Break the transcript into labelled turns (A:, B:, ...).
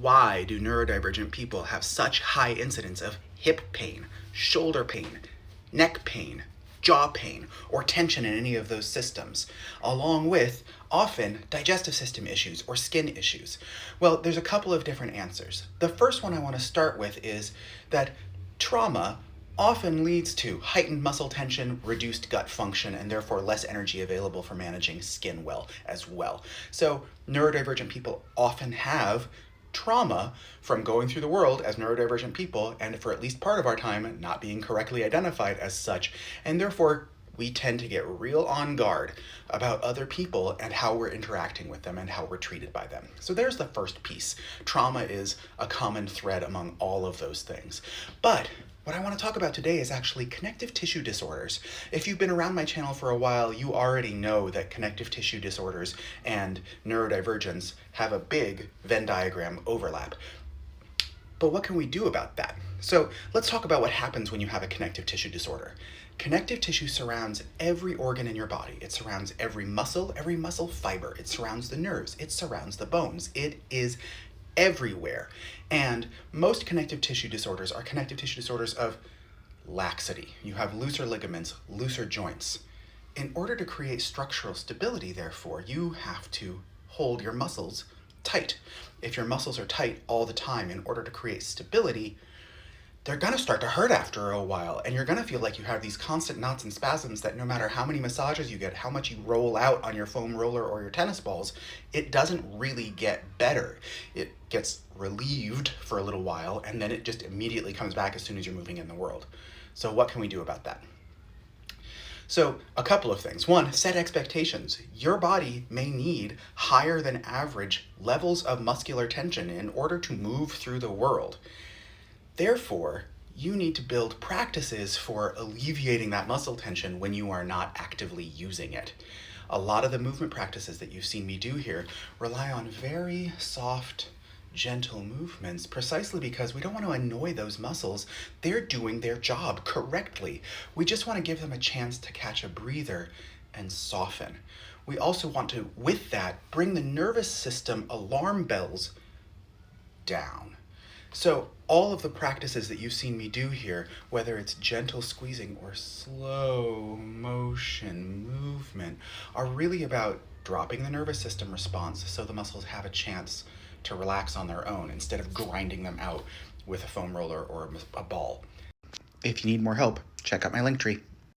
A: Why do neurodivergent people have such high incidence of hip pain, shoulder pain, neck pain, jaw pain, or tension in any of those systems, along with often digestive system issues or skin issues? Well, there's a couple of different answers. The first one I want to start with is that trauma often leads to heightened muscle tension, reduced gut function, and therefore less energy available for managing skin well as well. So neurodivergent people often have trauma from going through the world as neurodivergent people, and for at least part of our time not being correctly identified as such, and therefore we tend to get real on guard about other people and how we're interacting with them and how we're treated by them. So there's the first piece. Trauma is a common thread among all of those things. But what I want to talk about today is actually connective tissue disorders. If you've been around my channel for a while, you already know that connective tissue disorders and neurodivergence have a big Venn diagram overlap. But what can we do about that? So let's talk about what happens when you have a connective tissue disorder. Connective tissue surrounds every organ in your body. It surrounds every muscle fiber. It surrounds the nerves. It surrounds the bones. It is everywhere. And most connective tissue disorders are connective tissue disorders of laxity. You have looser ligaments, looser joints. In order to create structural stability, therefore, you have to hold your muscles tight. If your muscles are tight all the time, in order to create stability, they're gonna start to hurt after a while, and you're gonna feel like you have these constant knots and spasms that no matter how many massages you get, how much you roll out on your foam roller or your tennis balls, it doesn't really get better. It gets relieved for a little while, and then it just immediately comes back as soon as you're moving in the world. So what can we do about that? So a couple of things. One, set expectations. Your body may need higher than average levels of muscular tension in order to move through the world. Therefore, you need to build practices for alleviating that muscle tension when you are not actively using it. A lot of the movement practices that you've seen me do here rely on very soft, gentle movements, precisely because we don't want to annoy those muscles. They're doing their job correctly. We just want to give them a chance to catch a breather and soften. We also want to, with that, bring the nervous system alarm bells down. So all of the practices that you've seen me do here, whether it's gentle squeezing or slow motion movement, are really about dropping the nervous system response so the muscles have a chance to relax on their own instead of grinding them out with a foam roller or a ball. If you need more help, check out my link tree.